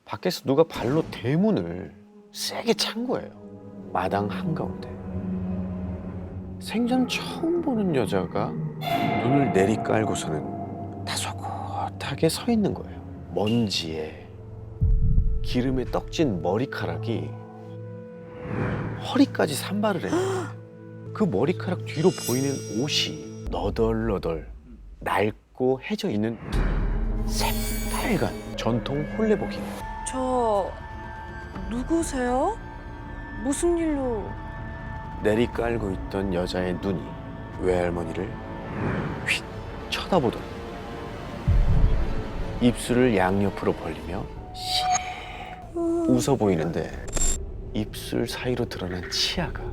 밖에서 누가 발로 대문을 세게 찬 거예요. 마당 한가운데. 생전 처음 보는 여자가 눈을 내리깔고서는 다소곳하게 서 있는 거예요. 먼지에 기름에 떡진 머리카락이 허리까지 산발을 했는데 그 머리카락 뒤로 보이는 옷이 너덜너덜 낡고 해져 있는 새빨간 전통 홀레복이에요. 저 누구세요? 무슨 일로? 내리깔고 있던 여자의 눈이 외할머니를 휙 쳐다보더니 입술을 양옆으로 벌리며 웃어 보이는데 입술 사이로 드러난 치아가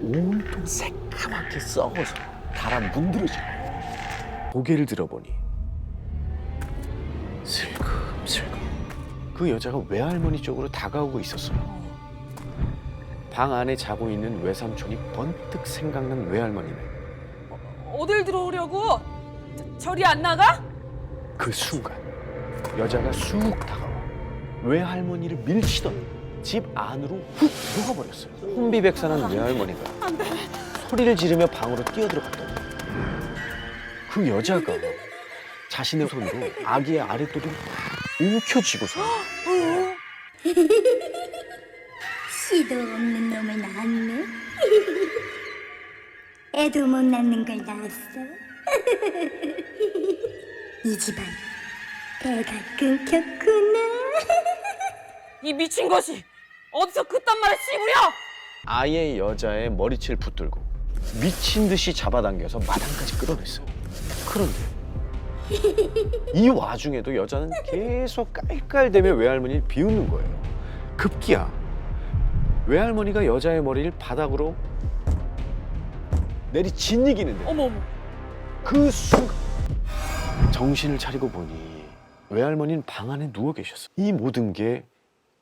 온통 새까맣게 썩어서 달아 문드러진 거예요. 고개를 들어보니 슬금슬금 그 여자가 외할머니 쪽으로 다가오고 있었어요. 방 안에 자고 있는 외삼촌이 번뜩 생각난 외할머니는 어딜 들어오려고? 저리 안 나가? 그 순간 여자가 쑥 다가와 외할머니를 밀치더니 집 안으로 훅 들어가 버렸어요. 혼비백산한 외할머니가 소리를 지르며 방으로 뛰어들어갔더니 그 여자가 자신의 손으로 아기의 아랫도리를 움켜쥐고서 씨도 없는 놈을 낳았네. 애도 못 낳는 걸 낳았어. 이 집안 배가 끊겼구나. 이 미친 것이 어디서 그딴 말을 씨부려? 아예 여자의 머리채를 붙들고 미친 듯이 잡아당겨서 마당까지 끌어냈어요. 그런데 이 와중에도 여자는 계속 깔깔대며 외할머니를 비웃는 거예요. 급기야 외할머니가 여자의 머리를 바닥으로 내리짓이기는데 어머 어머. 그 순간 정신을 차리고 보니 외할머니는 방 안에 누워 계셨어요. 이 모든 게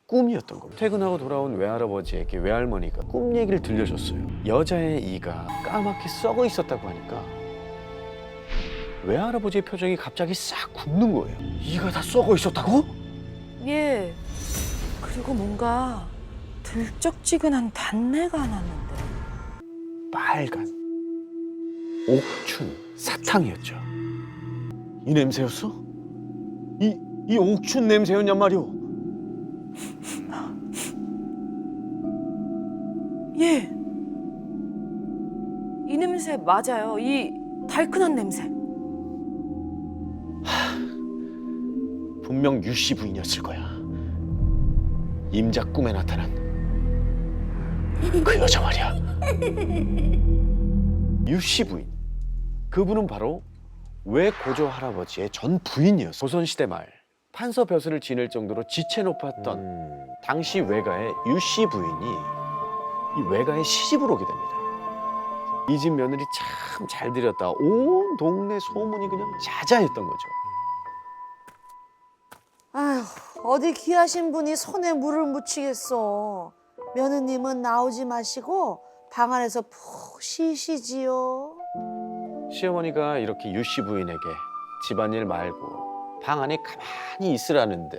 꿈이었던 겁니다. 퇴근하고 돌아온 외할아버지에게 외할머니가 꿈 얘기를 들려줬어요. 여자의 이가 까맣게 썩어 있었다고 하니까 외할아버지의 표정이 갑자기 싹 굳는 거예요. 이가 다 썩어 있었다고? 예. 그리고 뭔가 들쩍지근한 단내가 났는데. 빨간 옥춘 사탕이었죠. 이 냄새였어? 이 옥춘 냄새였냔 말이오. 예. 이 냄새 맞아요. 이 달큰한 냄새. 분명 유씨 부인이었을 거야. 임자 꿈에 나타난 그 여자 말이야. 유씨 부인. 그분은 바로 외고조 할아버지의 전 부인이었어. 조선시대 말 판서 벼슬을 지낼 정도로 지체 높았던 당시 외가의 유씨 부인이 이 외가의 시집을 오게 됩니다. 이 집 며느리 참 잘 들였다. 온 동네 소문이 그냥 자자했던 거죠. 아휴, 어디 귀하신 분이 손에 물을 묻히겠어. 며느님은 나오지 마시고 방 안에서 푹 쉬시지요. 시어머니가 이렇게 유씨 부인에게 집안일 말고 방 안에 가만히 있으라는데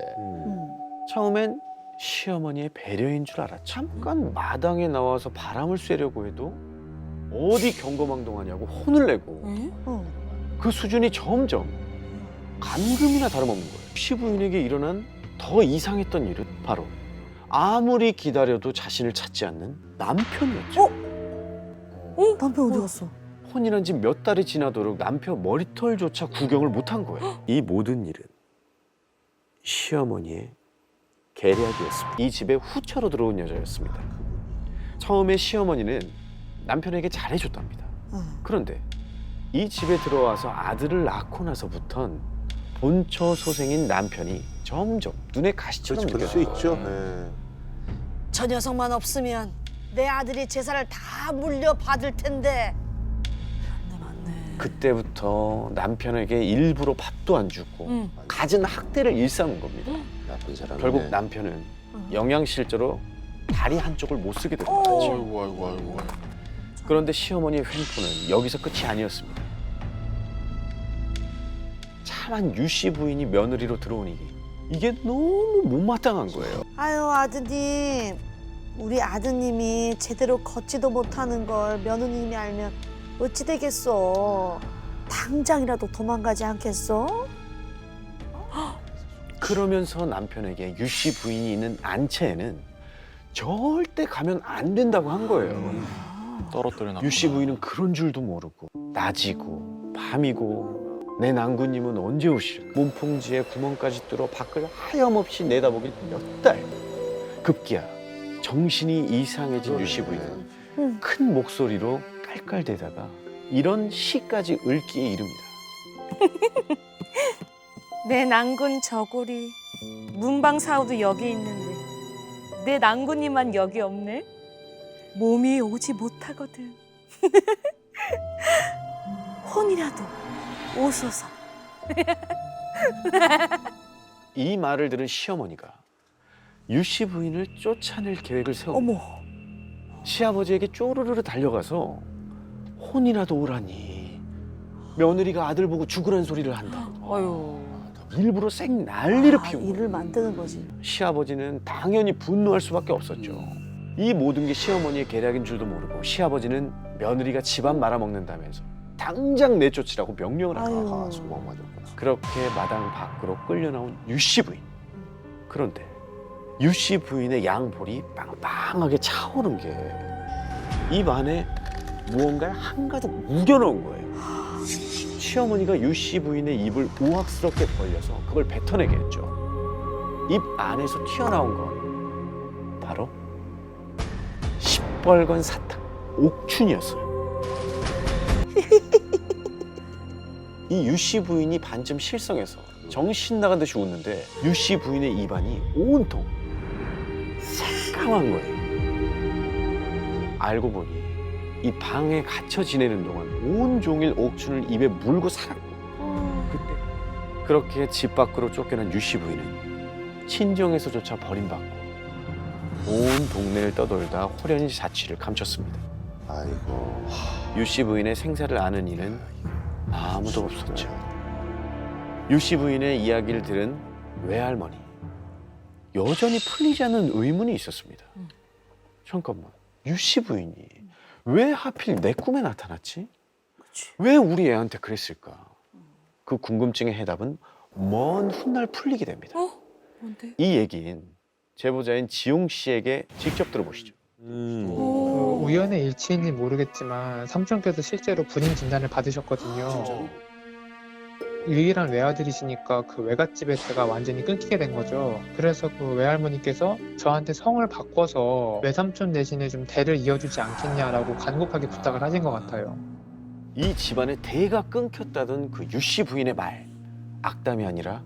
처음엔 시어머니의 배려인 줄 알았죠. 잠깐 마당에 나와서 바람을 쐬려고 해도 어디 경거망동하냐고 혼을 내고 그 수준이 점점 감금이나 다름없는 거예요. 시부인에게 일어난 더 이상했던 일은 바로 아무리 기다려도 자신을 찾지 않는 남편이었죠. 남편 어디 갔어? 혼인한 지 몇 달이 지나도록 남편 머리털조차 구경을 못한 거예요. 이 모든 일은 시어머니의 계략이었습니다. 이 집에 후처로 들어온 여자였습니다. 처음에 시어머니는 남편에게 잘해줬답니다. 그런데 이 집에 들어와서 아들을 낳고 나서부턴 본처 소생인 남편이 점점 눈에 가시처럼 그럴 수 있죠. 느껴져요. 저 녀석만 없으면 내 아들이 제사를 다 물려받을 텐데. 맞네. 그때부터 남편에게 일부러 밥도 안 주고 갖은 학대를 일삼은 겁니다. 나쁜 사람. 결국 남편은 영양실조로 다리 한쪽을 못 쓰게 됩니다. 아이고. 그런데 시어머니의 횡포는 여기서 끝이 아니었습니다. 참한 유씨 부인이 며느리로 들어오니 이게 너무 못마땅한 거예요. 아유 아드님, 우리 아드님이 제대로 걷지도 못하는 걸 며느님이 알면 어찌 되겠어. 당장이라도 도망가지 않겠어? 그러면서 남편에게 유씨 부인이 있는 안채에는 절대 가면 안 된다고 한 거예요. 떨어뜨려놔. 유씨 부인은 그런 줄도 모르고 낮이고 밤이고 내 난구님은 언제 오실까 문풍지에 구멍까지 뚫어 밖을 하염없이 내다보길 몇 달. 급기야 정신이 이상해진 유씨 부인은 큰 목소리로 깔깔대다가 이런 시까지 읊기에 이릅니다. 내 난군 저고리 문방사우도 여기 있는데 내 난군님만 여기 없네. 몸이 오지 못하거든. 혼이라도 오소서. 이 말을 들은 시어머니가 유씨 부인을 쫓아낼 계획을 세웁니다. 어머. 시아버지에게 쪼르르 달려가서 혼이라도 오라니 며느리가 아들 보고 죽으라는 소리를 한다. 어휴. 일부러 쌩 난리를 아, 피우고 일을 만드는 거지. 시아버지는 당연히 분노할 수밖에 없었죠. 이 모든 게 시어머니의 계략인 줄도 모르고 시아버지는 며느리가 집안 말아먹는다면서 당장 내쫓으라고 명령을 합니다. 아유. 소방 맞았구나. 그렇게 마당 밖으로 끌려나온 유씨 부인. 그런데 유씨 부인의 양볼이 빵빵하게 차오른 게 입 안에 무언가를 한가득 우겨넣은 거예요. 시어머니가 유씨 부인의 입을 우악스럽게 벌려서 그걸 뱉어내게 했죠. 입 안에서 튀어나온 건 바로 시뻘건 사탕, 옥춘이었어요. 이 유씨 부인이 반쯤 실성해서 정신 나간 듯이 웃는데 유씨 부인의 입안이 온통 새까만 거예요. 알고 보니 이 방에 갇혀 지내는 동안 온종일 옥춘을 입에 물고 살았고 그때 그렇게 집 밖으로 쫓겨난 유씨 부인은 친정에서조차 버림받고 온 동네를 떠돌다 호련히 자취를 감췄습니다. 아이고. 유씨 부인의 생사를 아는 이는 아무도 없었죠. 유씨 부인의 이야기를 들은 외할머니 여전히 풀리지 않는 의문이 있었습니다. 잠깐만, 유씨 부인이 왜 하필 내 꿈에 나타났지? 왜 우리 애한테 그랬을까? 그 궁금증의 해답은 먼 훗날 풀리게 됩니다. 뭔데? 이 얘기는 제보자인 지용 씨에게 직접 들어보시죠. 그 우연의 일치인지 모르겠지만 삼촌께서 실제로 불임 진단을 받으셨거든요. 유일한 외아들이시니까 그 외갓집에 제가 완전히 끊기게 된 거죠. 그래서 그 외할머니께서 저한테 성을 바꿔서 외삼촌 대신에 좀 대를 이어주지 않겠냐라고 간곡하게 부탁을 하신 것 같아요. 이 집안의 대가 끊겼다던 그 유씨 부인의 말, 악담이 아니라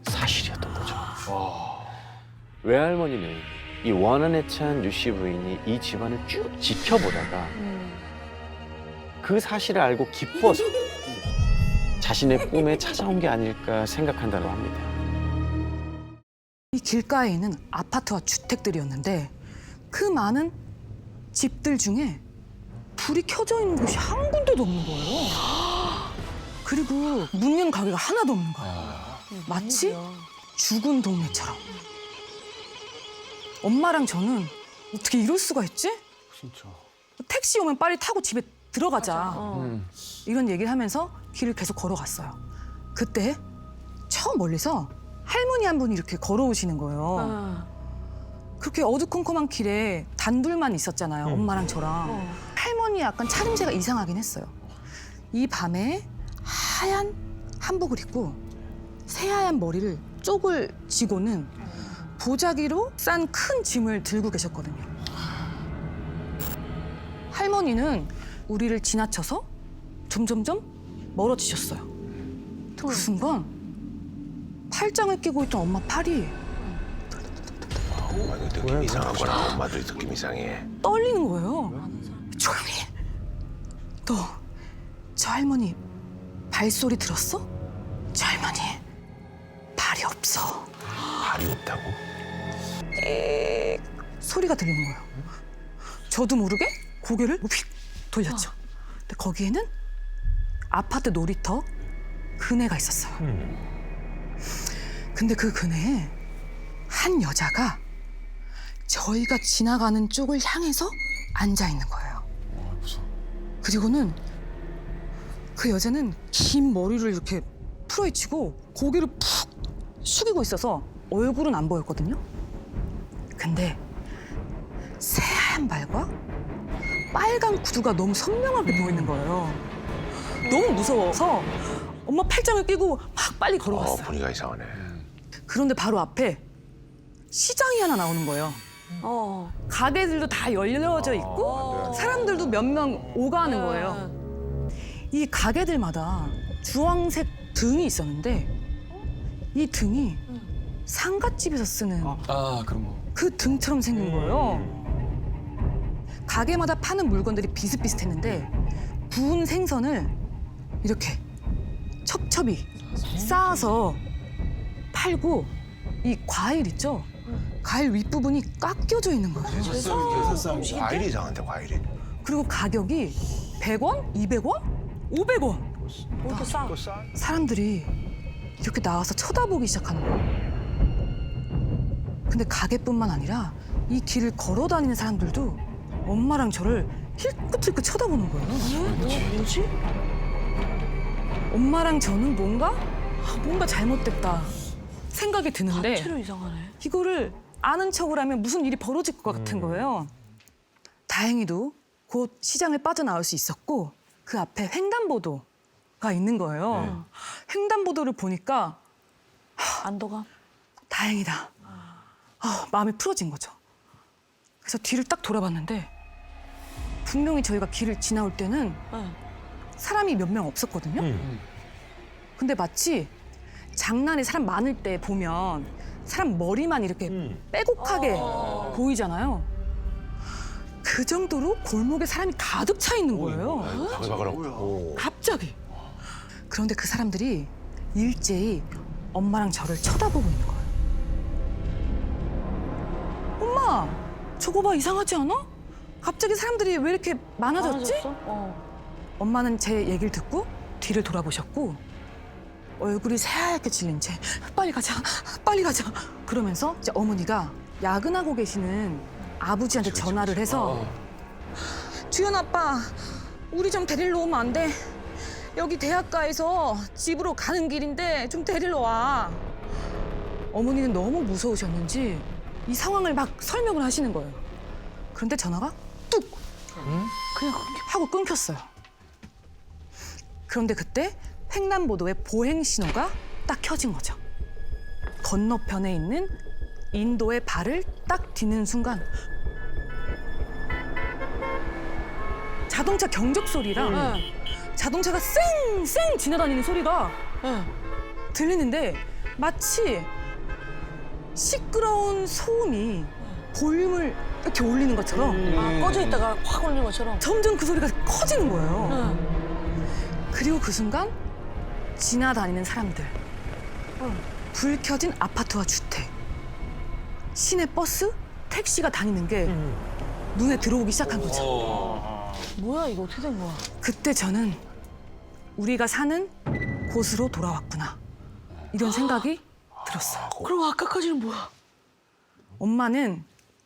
사실이었던 거죠. 외할머니는 이 원한에 찬 유씨 부인이 이 집안을 쭉 지켜보다가 그 사실을 알고 기뻐서 자신의 꿈에 찾아온 게 아닐까 생각한다고 합니다. 이 길가에 있는 아파트와 주택들이었는데 그 많은 집들 중에 불이 켜져 있는 곳이 한 군데도 없는 거예요. 그리고 문 연 가게가 하나도 없는 거예요. 마치 죽은 동네처럼. 엄마랑 저는 어떻게 이럴 수가 있지? 진짜. 택시 오면 빨리 타고 집에 들어가자. 음. 이런 얘기를 하면서 길을 계속 걸어갔어요. 그때 저 멀리서 할머니 한 분이 이렇게 걸어오시는 거예요. 그렇게 어두컴컴한 길에 단둘만 있었잖아요. 엄마랑 저랑. 할머니 약간 차림새가 이상하긴 했어요. 이 밤에 하얀 한복을 입고 새하얀 머리를 쪽을 쥐고는 보자기로 싼 큰 짐을 들고 계셨거든요. 할머니는 우리를 지나쳐서 점점점 멀어지셨어요. 그 순간 팔짱을 끼고 있던 엄마 팔이 엄마도 느낌 이상하구나. 엄마도 느낌 이상해. 떨리는 거예요. 조용히. 너 저 할머니 발소리 들었어? 저 할머니 발이 없어. 발이 없다고? 소리가 들리는 거예요. 저도 모르게 고개를 휙 돌렸죠. 근데 거기에는 아파트 놀이터 그네가 있었어요. 근데 그 그네에 한 여자가 저희가 지나가는 쪽을 향해서 앉아 있는 거예요. 그리고는 그 여자는 긴 머리를 이렇게 풀어헤치고 고개를 푹 숙이고 있어서 얼굴은 안 보였거든요. 근데 새하얀 발과 빨간 구두가 너무 선명하게 보이는 거예요. 너무 무서워서 엄마 팔짱을 끼고 막 빨리 걸어갔어요. 분위기가 이상하네. 그런데 바로 앞에 시장이 하나 나오는 거예요. 가게들도 다 열려져 있고 사람들도 몇 명 오가는 거예요. 이 가게들마다 주황색 등이 있었는데 이 등이 상갓집에서 쓰는 그런 거. 그 등처럼 생긴 거예요. 가게마다 파는 물건들이 비슷비슷했는데 구운 생선을 이렇게 첩첩이 쌓아서 팔고 이 과일 있죠? 과일 윗부분이 깎여져 있는 거예요. 과일이 이상한데 과일이. 그리고 가격이 100원, 200원, 500원. 이렇게 싸. 사람들이 이렇게 나와서 쳐다보기 시작하는 거예요. 근데 가게뿐만 아니라 이 길을 걸어 다니는 사람들도 엄마랑 저를 힐끗힐끗 쳐다보는 거예요. 뭐지? 엄마랑 저는 뭔가 잘못됐다 생각이 드는데 자체로 이상하네. 이거를 아는 척을 하면 무슨 일이 벌어질 것 같은 거예요. 다행히도 곧 시장을 빠져나올 수 있었고 그 앞에 횡단보도가 있는 거예요. 횡단보도를 보니까 안도감? 다행이다. 마음이 풀어진 거죠. 그래서 뒤를 딱 돌아봤는데 분명히 저희가 길을 지나올 때는 사람이 몇 명 없었거든요. 근데 마치 장난에 사람 많을 때 보면 사람 머리만 이렇게 빼곡하게 보이잖아요. 그 정도로 골목에 사람이 가득 차 있는 거예요. 갑자기. 그런데 그 사람들이 일제히 엄마랑 저를 쳐다보고 있는 거예요. 엄마, 저거 봐, 이상하지 않아? 갑자기 사람들이 왜 이렇게 많아졌지? 엄마는 제 얘기를 듣고 뒤를 돌아보셨고 얼굴이 새하얗게 질린 채 빨리 가자, 빨리 가자 그러면서 이제 어머니가 야근하고 계시는 아버지한테 전화를 해서 주연 아빠, 우리 좀 데리러 오면 안 돼? 여기 대학가에서 집으로 가는 길인데 좀 데리러 와. 어머니는 너무 무서우셨는지 이 상황을 막 설명을 하시는 거예요. 그런데 전화가 뚝! 그냥 하고 끊겼어요. 그런데 그때 횡단보도에 보행 신호가 딱 켜진 거죠. 건너편에 있는 인도의 발을 딱 딛는 순간 자동차 경적 소리랑 자동차가 쌩쌩 지나다니는 소리가 들리는데 마치 시끄러운 소음이 볼륨을 이렇게 올리는 것처럼 꺼져 있다가 확 올리는 것처럼. 점점 그 소리가 커지는 거예요. 그리고 그 순간 지나다니는 사람들, 불 켜진 아파트와 주택, 시내 버스, 택시가 다니는 게 눈에 들어오기 시작한 거죠. 뭐야 이거 어떻게 된 거야? 그때 저는 우리가 사는 곳으로 돌아왔구나 이런 생각이 들었어요. 그럼 아까까지는 뭐야? 엄마는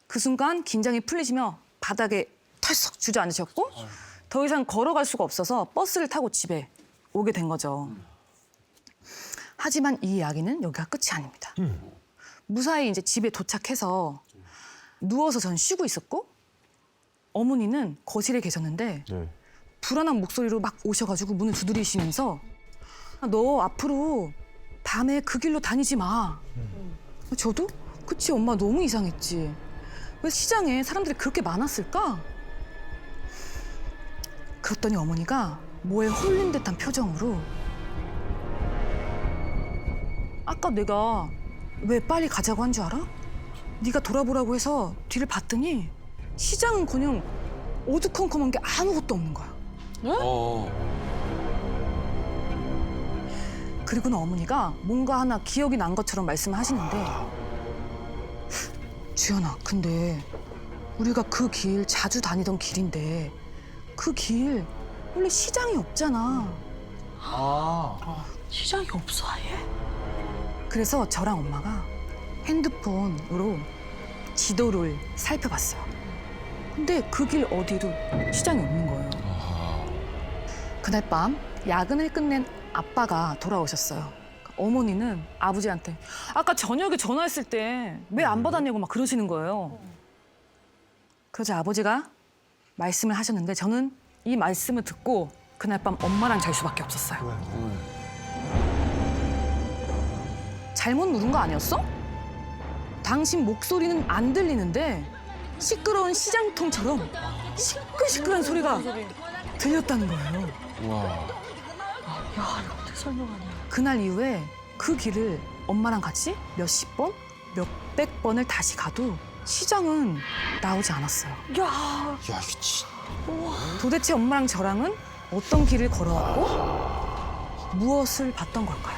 그 순간 긴장이 풀리시며 바닥에 털썩 주저앉으셨고 더 이상 걸어갈 수가 없어서 버스를 타고 집에 오게 된 거죠. 하지만 이 이야기는 여기가 끝이 아닙니다. 무사히 이제 집에 도착해서 누워서 전 쉬고 있었고 어머니는 거실에 계셨는데 불안한 목소리로 막 오셔가지고 문을 두드리시면서 너 앞으로 밤에 그 길로 다니지 마. 저도 그치 엄마 너무 이상했지. 왜 시장에 사람들이 그렇게 많았을까? 그랬더니 어머니가 뭐에 홀린 듯한 표정으로 아까 내가 왜 빨리 가자고 한 줄 알아? 네가 돌아보라고 해서 뒤를 봤더니 시장은 그냥 어두컴컴한 게 아무것도 없는 거야. 그리고는 어머니가 뭔가 하나 기억이 난 것처럼 말씀을 하시는데 주연아, 근데 우리가 그 길 자주 다니던 길인데 그 길 원래 시장이 없잖아. 시장이 없어 아예? 그래서 저랑 엄마가 핸드폰으로 지도를 살펴봤어요. 근데 그 길 어디도 시장이 없는 거예요. 그날 밤 야근을 끝낸 아빠가 돌아오셨어요. 어머니는 아버지한테 아까 저녁에 전화했을 때 왜 안 받았냐고 막 그러시는 거예요. 그러자 아버지가 말씀을 하셨는데 저는 이 말씀을 듣고 그날 밤 엄마랑 잘 수밖에 없었어요. 잘못 누른 거 아니었어? 당신 목소리는 안 들리는데 시끄러운 시장통처럼 시끌시끌한 소리가 들렸다는 거예요. 그날 이후에 그 길을 엄마랑 같이 몇십 번, 몇백 번을 다시 가도 시장은 나오지 않았어요. 야 이거 진짜. 도대체 엄마랑 저랑은 어떤 길을 걸어왔고 무엇을 봤던 걸까요?